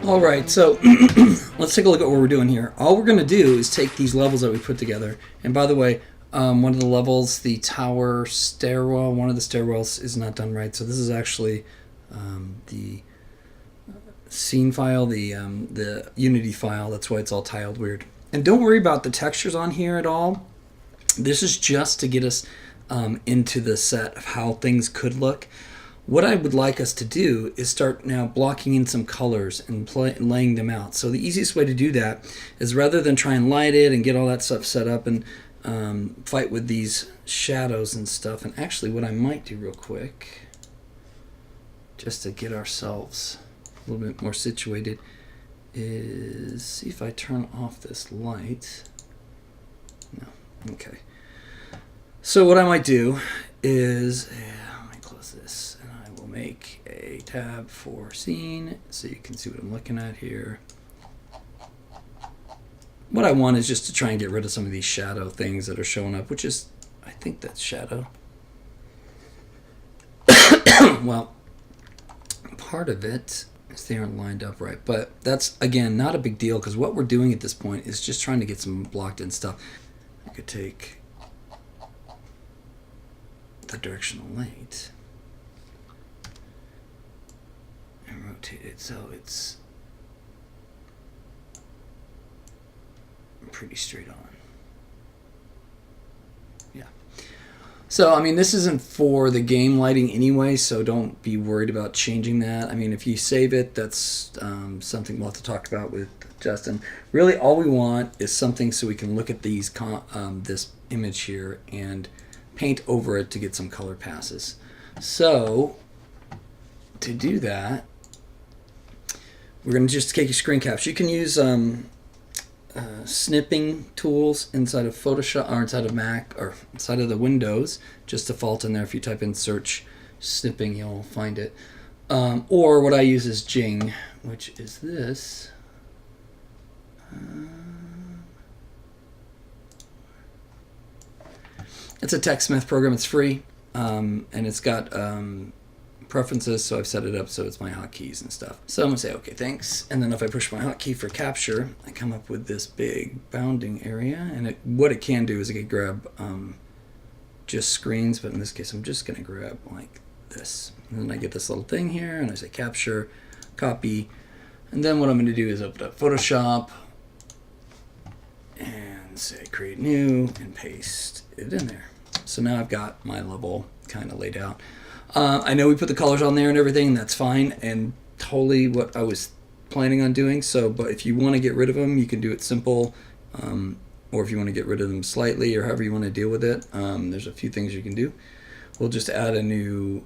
All right, so let's take a look at what we're doing here. All we're going to do is take these levels that we put together. And by the way, one of the levels, the tower stairwell, one of the stairwells is not done right. So this is actually the scene file, the Unity file. That's why it's all tiled weird. And don't worry about the textures on here at all. This is just to get us into the set of how things could look. What I would like us to do is start now blocking in some colors and laying them out. So the easiest way to do that is, rather than try and light it and get all that stuff set up and fight with these shadows and stuff, and actually what I might do real quick, just to get ourselves a little bit more situated, is see if I turn off this light. No, okay. So what I might do is, let me close this, and I will make a tab for scene so you can see what I'm looking at here. What I want is just to try and get rid of some of these shadow things that are showing up, which is, I think that's shadow. Well, part of it is they aren't lined up right, but that's, again, not a big deal, because what we're doing at this point is just trying to get some blocked in stuff. I could take the directional light and rotate it so it's pretty straight on. Yeah. So, I mean, this isn't for the game lighting anyway, so don't be worried about changing that. I mean, if you save it, that's something we'll have to talk about with Justin. Really, all we want is something so we can look at these this image here and paint over it to get some color passes. So, to do that, we're going to just take a screen capture. You can use snipping tools inside of Photoshop, or inside of Mac, or inside of the Windows. Just default in there. If you type in search snipping, you'll find it. Or what I use is Jing, which is this. It's a TechSmith program. It's free, and it's got preferences, so I've set it up so it's my hotkeys and stuff. So I'm going to say, okay, thanks. And then if I push my hotkey for capture, I come up with this big bounding area. And what it can do is it can grab just screens, but in this case, I'm just going to grab like this. And then I get this little thing here, and I say capture, copy. And then what I'm going to do is open up Photoshop and say create new and paste it in there. So now I've got my level kind of laid out. I know we put the colors on there and everything, and that's fine, and totally what I was planning on doing. So, but if you want to get rid of them, you can do it simple, or if you want to get rid of them slightly, or however you want to deal with it, there's a few things you can do. We'll just add a new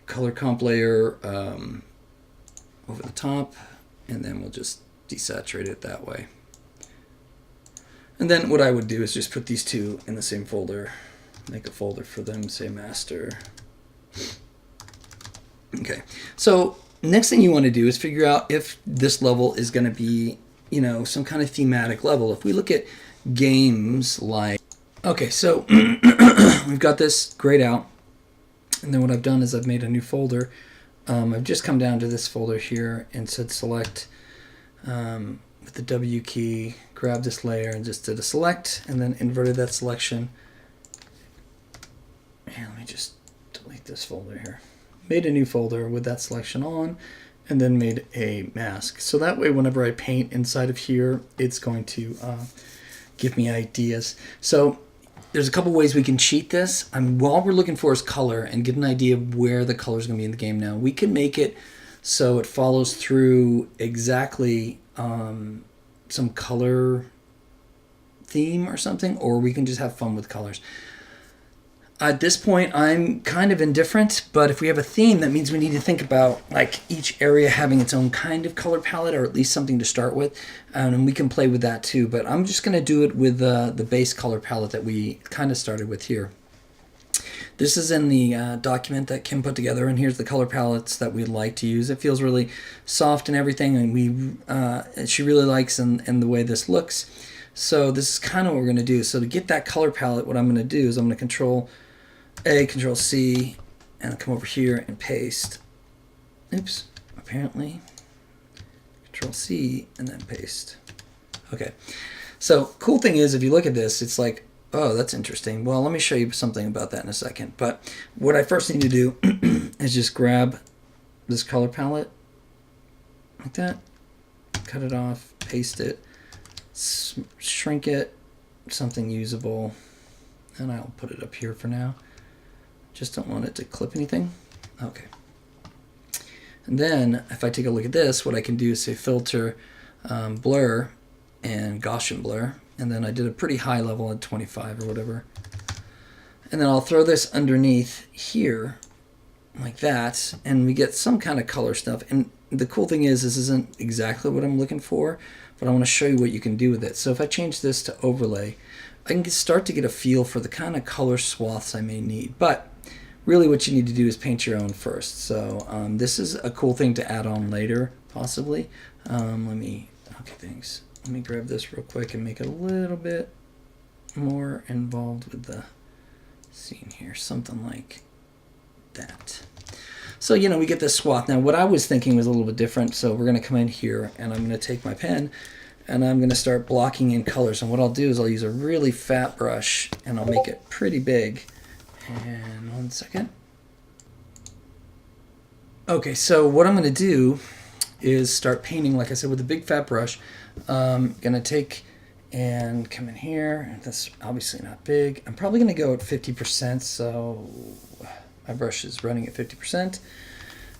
color comp layer over the top, and then we'll just desaturate it that way. And then what I would do is just put these two in the same folder, make a folder for them, say master. Okay, so next thing you want to do is figure out if this level is going to be, you know, some kind of thematic level. If we look at games like, okay, so we've got this grayed out, and then what I've done is I've made a new folder. I've just come down to this folder here and said select, with the W key, grab this layer and just did a select, and then inverted that selection. And let me just delete this folder here. Made a new folder with that selection on, and then made a mask. So that way, whenever I paint inside of here, it's going to give me ideas. So there's a couple ways we can cheat this. All we're looking for is color, and get an idea of where the color is going to be in the game. Now we can make it so it follows through exactly some color theme or something, or we can just have fun with colors. At this point, I'm kind of indifferent, but if we have a theme, that means we need to think about like each area having its own kind of color palette, or at least something to start with, and we can play with that too. But I'm just going to do it with the base color palette that we kind of started with here. This is in the document that Kim put together, and here's the color palettes that we'd like to use. It feels really soft and everything, and she really likes and the way this looks. So this is kind of what we're going to do. So to get that color palette, what I'm going to do is I'm going to Control A, Control C, and come over here and paste. oops, apparently, Control C and then paste. Okay, so cool thing is if you look at this, it's like, oh, that's interesting. Well, let me show you something about that in a second. But what I first need to do is just grab this color palette like that, cut it off, paste it, shrink it, something usable, and I'll put it up here for now. Just don't want it to clip anything. Okay. And then if I take a look at this, what I can do is say filter, blur, and Gaussian blur. And then I did a pretty high level at 25 or whatever. And then I'll throw this underneath here like that, and we get some kind of color stuff. And the cool thing is this isn't exactly what I'm looking for, but I want to show you what you can do with it. So if I change this to overlay, I can start to get a feel for the kind of color swaths I may need. But really what you need to do is paint your own first. So this is a cool thing to add on later, possibly. Let me grab this real quick and make it a little bit more involved with the scene here. Something like that. So, you know, we get this swath. Now, what I was thinking was a little bit different. So we're going to come in here and I'm going to take my pen and I'm going to start blocking in colors. And what I'll do is I'll use a really fat brush and I'll make it pretty big. And 1 second. Okay, so what I'm going to do is start painting, like I said, with a big fat brush. I'm going to take and come in here. That's obviously not big. I'm probably going to go at 50%, so my brush is running at 50%.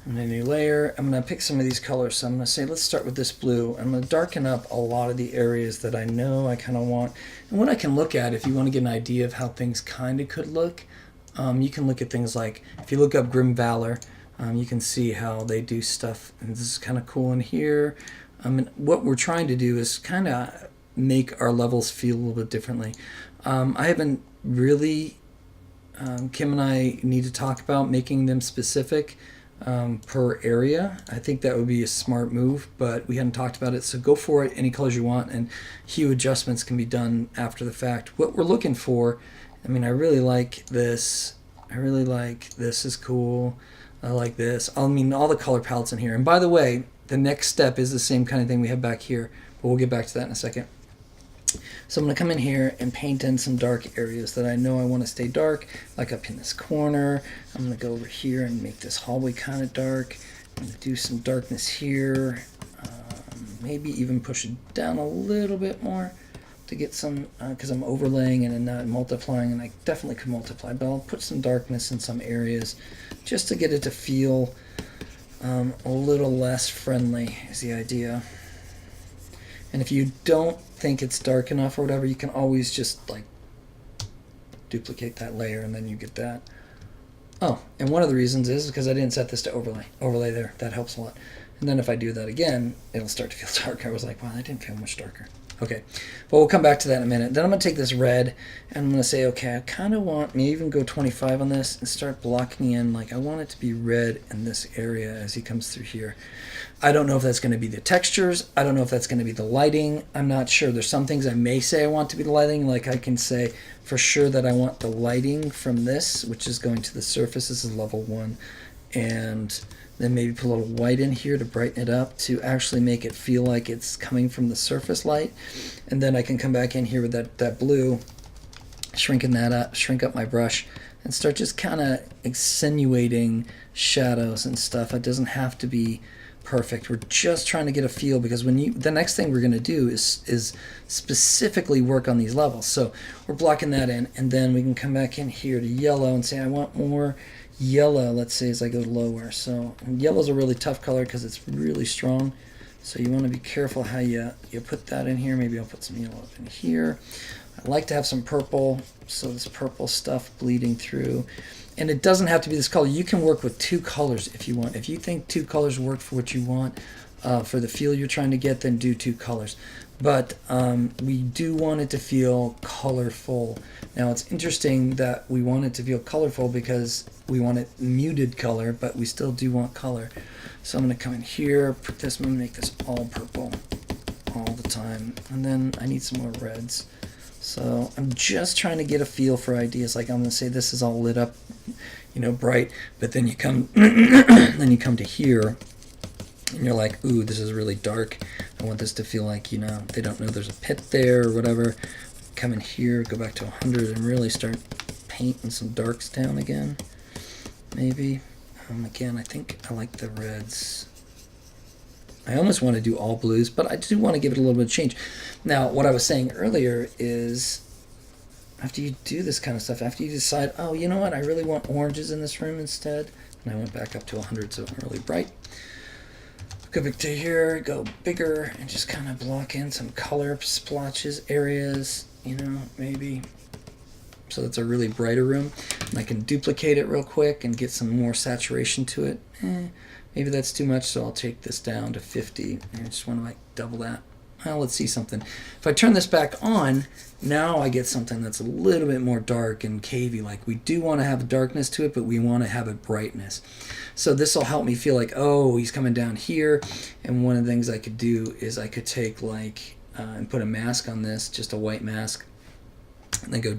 I'm going to new layer. I'm going to pick some of these colors. So I'm going to say, let's start with this blue. I'm going to darken up a lot of the areas that I know I kind of want. And what I can look at, if you want to get an idea of how things kind of could look, you can look at things like, if you look up Grim Valor, you can see how they do stuff. And this is kind of cool in here. And what we're trying to do is kind of make our levels feel a little bit differently. I haven't really, Kim and I need to talk about making them specific per area. I think that would be a smart move, but we hadn't talked about it. So go for it, any colors you want, and hue adjustments can be done after the fact. What we're looking for, I mean, I really like this. I really like this is cool. I like this. I mean, all the color palettes in here. And by the way, the next step is the same kind of thing we have back here, but we'll get back to that in a second. So I'm going to come in here and paint in some dark areas that I know I want to stay dark, like up in this corner. I'm going to go over here and make this hallway kind of dark. I'm going to do some darkness here. Maybe even push it down a little bit more to get some, because I'm overlaying and not multiplying, and I definitely could multiply, but I'll put some darkness in some areas just to get it to feel a little less friendly is the idea. And if you don't think it's dark enough or whatever, you can always just like duplicate that layer and then you get that. Oh, and one of the reasons is because I didn't set this to overlay there. That helps a lot. And then if I do that again, it'll start to feel darker. I was like, wow, that didn't feel much darker. Okay, but we'll come back to that in a minute. Then I'm going to take this red and I'm going to say, okay, I kind of want, maybe even go 25 on this and start blocking in, like I want it to be red in this area as he comes through here. I don't know if that's going to be the textures. I don't know if that's going to be the lighting. I'm not sure. There's some things I may say I want to be the lighting, like I can say for sure that I want the lighting from this, which is going to the surface. This is level 1. And then maybe put a little white in here to brighten it up to actually make it feel like it's coming from the surface light. And then I can come back in here with that blue, shrinking that up, shrink up my brush, and start just kind of accentuating shadows and stuff. It doesn't have to be perfect. We're just trying to get a feel, because when the next thing we're going to do is specifically work on these levels. So we're blocking that in, and then we can come back in here to yellow and say I want more yellow, let's say, as I go lower. So yellow's a really tough color because it's really strong. So you want to be careful how you put that in here. Maybe I'll put some yellow up in here. I like to have some purple, so this purple stuff bleeding through. And it doesn't have to be this color. You can work with 2 colors if you want. If you think 2 colors work for what you want, for the feel you're trying to get, then do 2 colors. But we do want it to feel colorful. Now it's interesting that we want it to feel colorful because we want it muted color, but we still do want color. So I'm going to come in here, put this, I'm going to make this all purple all the time. And then I need some more reds. So I'm just trying to get a feel for ideas. Like I'm going to say this is all lit up, you know, bright, but then you come, then you come to here, and you're like, ooh, this is really dark. I want this to feel like, you know, they don't know there's a pit there or whatever. Come in here, go back to 100, and really start painting some darks down again. Maybe. Again, I think I like the reds. I almost want to do all blues, but I do want to give it a little bit of change. Now, what I was saying earlier is, after you do this kind of stuff, after you decide, oh, you know what, I really want oranges in this room instead, and I went back up to 100, so it's really bright. Go back to here, go bigger, and just kind of block in some color splotches, areas, you know, maybe. So that's a really brighter room. And I can duplicate it real quick and get some more saturation to it. Maybe that's too much, so I'll take this down to 50. I just want to like double that. Well, let's see something. If I turn this back on, now I get something that's a little bit more dark and cavey. Like we do want to have darkness to it, but we want to have a brightness. So this will help me feel like, oh, he's coming down here. And one of the things I could do is I could take like, and put a mask on this, just a white mask, and then go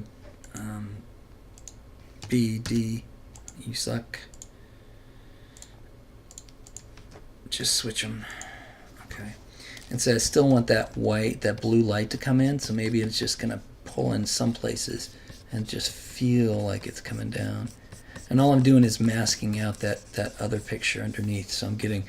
B, D, you suck. Just switch them. Okay. And so I still want that white, that blue light to come in, so maybe it's just going to pull in some places and just feel like it's coming down. And all I'm doing is masking out that other picture underneath, so I'm getting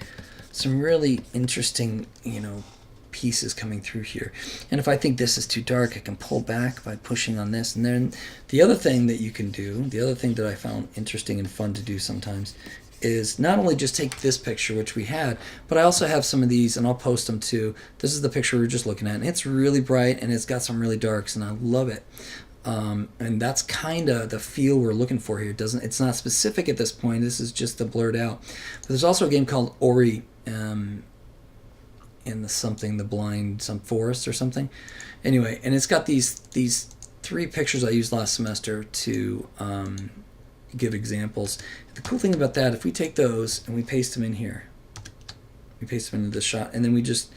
some really interesting, you know, pieces coming through here. And if I think this is too dark, I can pull back by pushing on this. And then the other thing that you can do, the other thing that I found interesting and fun to do sometimes, is not only just take this picture, which we had, but I also have some of these, and I'll post them too. This is the picture we were just looking at, and it's really bright, and it's got some really darks, and I love it. And that's kind of the feel we're looking for here. It's not specific at this point. This is just the blurred out. But there's also a game called Ori, in the blind, some forest or something. Anyway, and it's got these 3 pictures I used last semester to give examples. The cool thing about that, if we take those and we paste them in here, we paste them into this shot, and then we just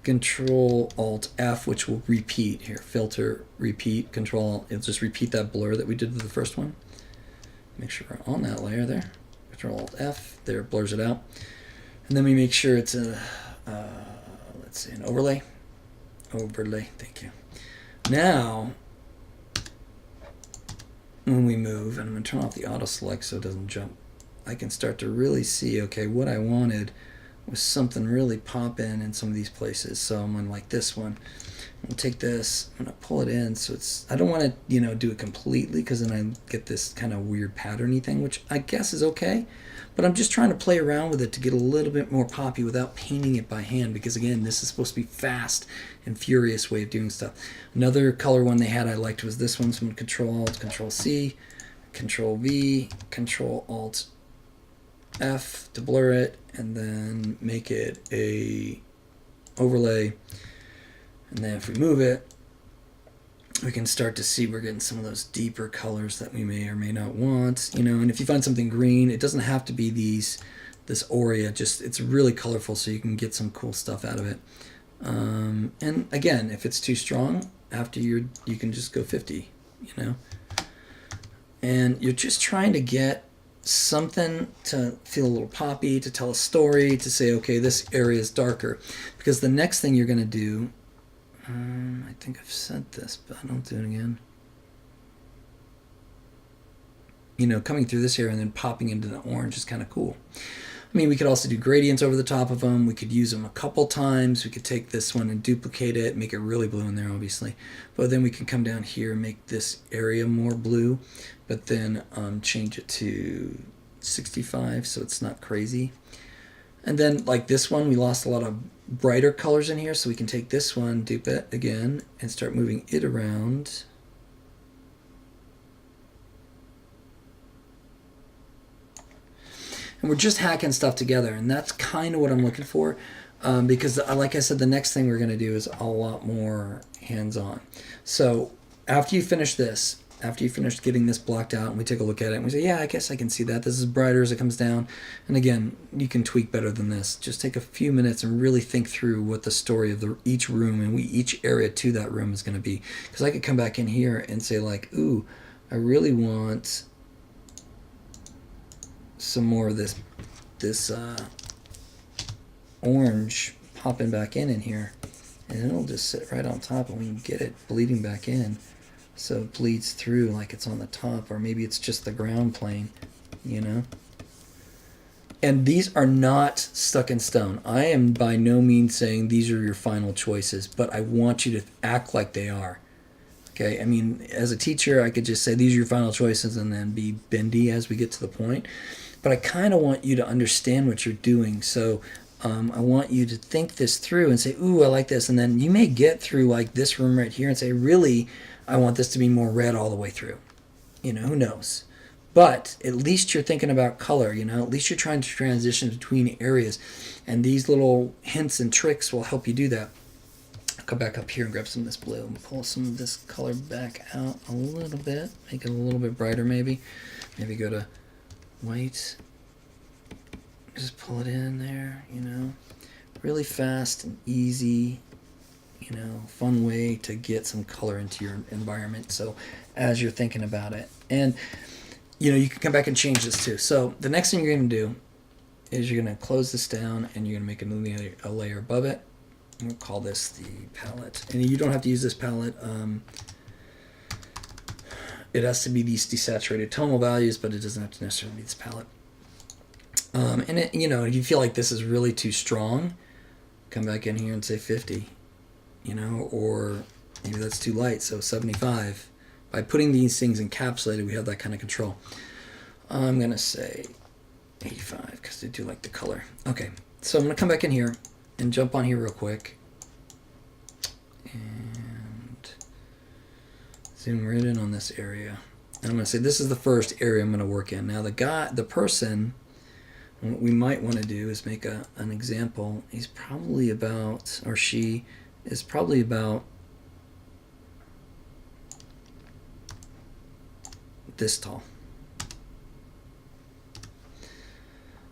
Control Alt F, which will repeat here. Filter, repeat, Control. It'll just repeat that blur that we did with the first one. Make sure we're on that layer there. Control Alt F. There, it blurs it out. And then we make sure it's a let's see, an overlay. Overlay. Thank you. Now, when we move, and I'm going to turn off the auto select so it doesn't jump, I can start to really see, okay, what I wanted was something really pop in some of these places. So I'm going to like this one. I'm going to take this, I'm going to pull it in so it's, I don't want to, you know, do it completely because then I get this kind of weird patterny thing, which I guess is okay. But I'm just trying to play around with it to get a little bit more poppy without painting it by hand, because again, this is supposed to be fast and furious way of doing stuff. Another color one they had I liked was this one, so I'm going to Control Alt, Control C, Control V, Control Alt F to blur it, and then make it a overlay. And then if we move it, we can start to see we're getting some of those deeper colors that we may or may not want, you know. And if you find something green, it doesn't have to be this Aurea, just it's really colorful, so you can get some cool stuff out of it. And again, if it's too strong, after you can just go 50, you know. And you're just trying to get something to feel a little poppy, to tell a story, to say, okay, this area is darker. Because the next thing you're going to do, I think I've said this, but I don't do it again. You know, coming through this area and then popping into the orange is kind of cool. I mean, we could also do gradients over the top of them. We could use them a couple times. We could take this one and duplicate it, make it really blue in there, obviously. But then we can come down here and make this area more blue, but then change it to 65 so it's not crazy. And then like this one, we lost a lot of brighter colors in here, so we can take this one, dupe it again, and start moving it around. And we're just hacking stuff together, and that's kind of what I'm looking for, because like I said, the next thing we're going to do is a lot more hands-on. So after you finish this, after you finish getting this blocked out and we take a look at it and we say, yeah, I guess I can see that. This is brighter as it comes down. And again, you can tweak better than this. Just take a few minutes and really think through what the story of each room and each area to that room is going to be. Because I could come back in here and say like, ooh, I really want some more of this orange popping back in here. And it'll just sit right on top and we can get it bleeding back in. So it bleeds through like it's on the top, or maybe it's just the ground plane, you know? And these are not stuck in stone. I am by no means saying these are your final choices, but I want you to act like they are. Okay, I mean, as a teacher, I could just say these are your final choices and then be bendy as we get to the point. But I kind of want you to understand what you're doing. So I want you to think this through and say, ooh, I like this. And then you may get through like this room right here and say, really, I want this to be more red all the way through. You know, who knows? But at least you're thinking about color, you know, at least you're trying to transition between areas. And these little hints and tricks will help you do that. I'll come back up here and grab some of this blue and pull some of this color back out a little bit. Make it a little bit brighter maybe. Maybe go to white. Just pull it in there, you know. Really fast and easy, you know, fun way to get some color into your environment. So as you're thinking about it, and you know, you can come back and change this too. So the next thing you're going to do is you're going to close this down and you're going to make a layer above it. We'll call this the palette. And you don't have to use this palette. It has to be these desaturated tonal values, but it doesn't have to necessarily be this palette. And it, you know, if you feel like this is really too strong, come back in here and say 50, you know, or maybe that's too light, so 75. By putting these things encapsulated, we have that kind of control. I'm going to say 85 because I do like the color. Okay, so I'm going to come back in here and jump on here real quick. And zoom right in on this area. And I'm going to say this is the first area I'm going to work in. Now the person, what we might want to do is make an example. He's probably about, or she is probably about this tall.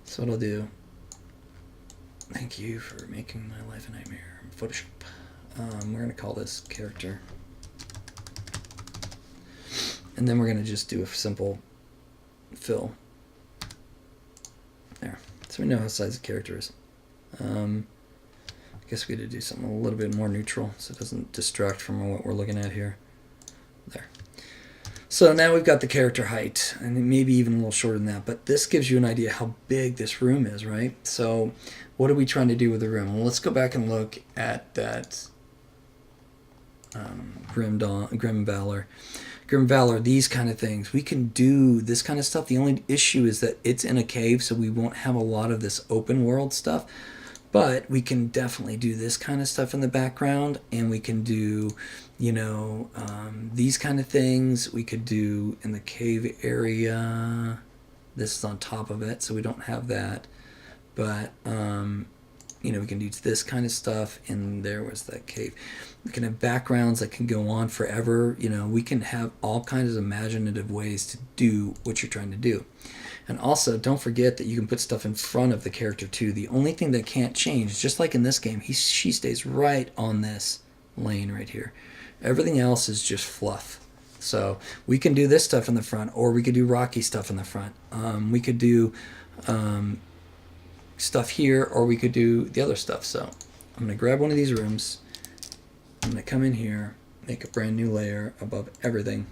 So what I'll do, thank you for making my life a nightmare. Photoshop. We're going to call this character. And then we're going to just do a simple fill. There. So we know how size the character is. I guess we got to do something a little bit more neutral so it doesn't distract from what we're looking at here. There. So now we've got the character height, and maybe even a little shorter than that, but this gives you an idea how big this room is, right? So what are we trying to do with the room? Well, let's go back and look at that Grim Valor. Grim Valor, these kind of things. We can do this kind of stuff. The only issue is that it's in a cave, so we won't have a lot of this open world stuff. But we can definitely do this kind of stuff in the background, and we can do, you know, these kind of things. We could do in the cave area. This is on top of it, so we don't have that. But, you know, we can do this kind of stuff, and there was that cave. We can have backgrounds that can go on forever. You know, we can have all kinds of imaginative ways to do what you're trying to do. And also, don't forget that you can put stuff in front of the character too. The only thing that can't change, just like in this game, she stays right on this lane right here. Everything else is just fluff. So we can do this stuff in the front, or we could do rocky stuff in the front. We could do stuff here, or we could do the other stuff. So I'm going to grab one of these rooms. I'm going to come in here, make a brand new layer above everything.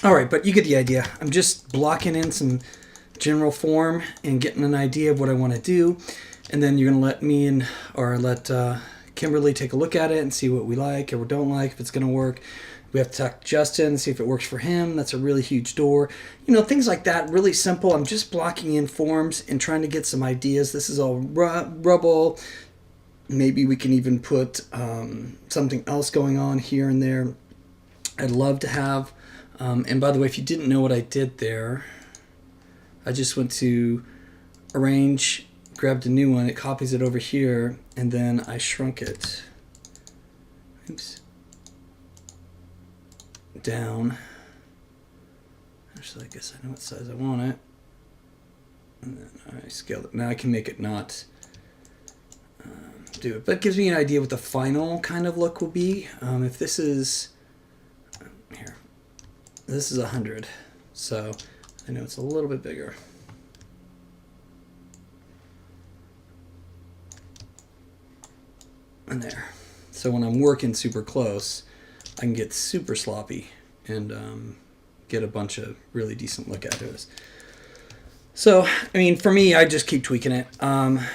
All right, but you get the idea. I'm just blocking in some general form and getting an idea of what I want to do. And then you're going to let me and or let Kimberly take a look at it and see what we like or don't like, if it's going to work. We have to talk to Justin, see if it works for him. That's a really huge door. You know, things like that, really simple. I'm just blocking in forms and trying to get some ideas. This is all rubble. Maybe we can even put something else going on here and there. I'd love to have, and by the way, if you didn't know what I did there, I just went to arrange, grabbed a new one, it copies it over here, and then I shrunk it. Oops. Down. Actually, I guess I know what size I want it. And then I scaled it. Now I can make it not do it. But it gives me an idea what the final kind of look will be. If this is, here, this is 100. So I know it's a little bit bigger. And there. So when I'm working super close, I can get super sloppy and get a bunch of really decent look at it. So, I mean, for me, I just keep tweaking it. And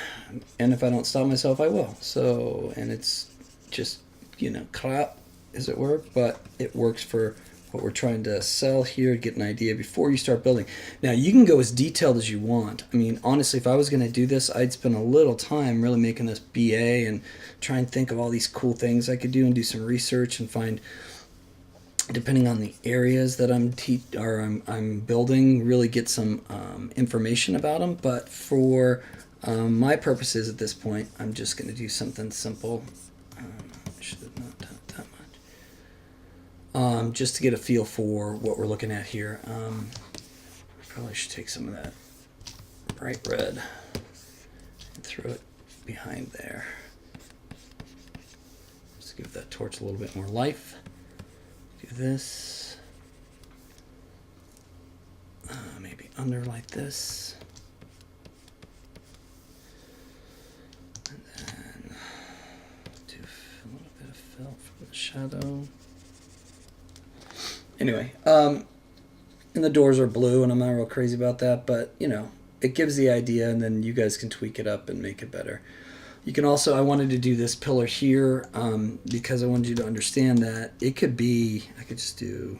if I don't stop myself, I will. So, and it's just, you know, crap, as it were, but it works for what we're trying to sell here to get an idea before you start building. Now, you can go as detailed as you want. I mean, honestly, if I was going to do this, I'd spend a little time really making this BA and try and think of all these cool things I could do and do some research and find, depending on the areas that I'm building, really get some information about them. But for my purposes at this point, I'm just going to do something simple. Should have not done it that much. Just to get a feel for what we're looking at here. Probably should take some of that bright red and throw it behind there. Just give that torch a little bit more life. Do this. Maybe under like this. And then do a little bit of fill for the shadow. Anyway, and the doors are blue, and I'm not real crazy about that, but, you know, it gives the idea, and then you guys can tweak it up and make it better. You can also, I wanted to do this pillar here because I wanted you to understand that it could be, I could just do,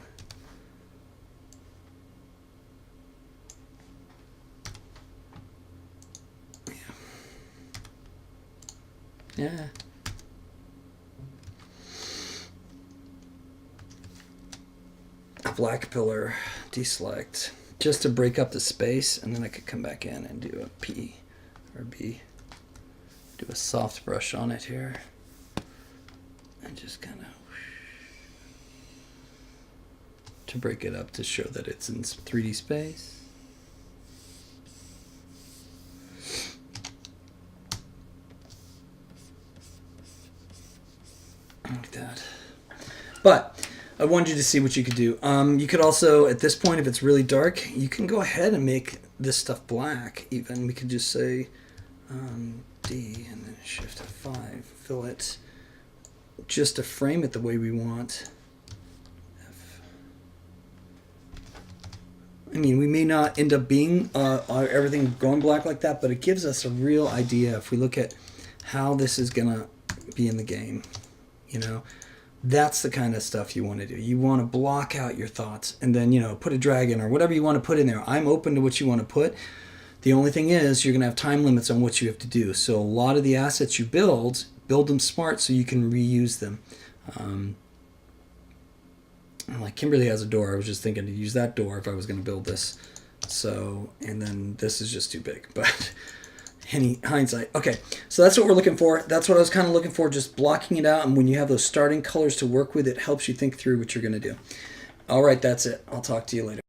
yeah. A black pillar, deselect, just to break up the space, and then I could come back in and do a P or B. Do a soft brush on it here and just kind of to break it up to show that it's in 3D space. Like that. But I wanted you to see what you could do. You could also, at this point, if it's really dark, you can go ahead and make this stuff black even. We could just say D and then shift F5, fill it just to frame it the way we want. I mean, we may not end up being everything going black like that, but it gives us a real idea if we look at how this is gonna be in the game. You know, that's the kind of stuff you want to do. You want to block out your thoughts and then, you know, put a dragon or whatever you want to put in there. I'm open to what you want to put. The only thing is you're going to have time limits on what you have to do. So a lot of the assets you build them smart so you can reuse them. Like Kimberly has a door. I was just thinking to use that door if I was going to build this. So, and then this is just too big. But any hindsight. Okay, so that's what we're looking for. That's what I was kind of looking for, just blocking it out. And when you have those starting colors to work with, it helps you think through what you're going to do. All right, that's it. I'll talk to you later.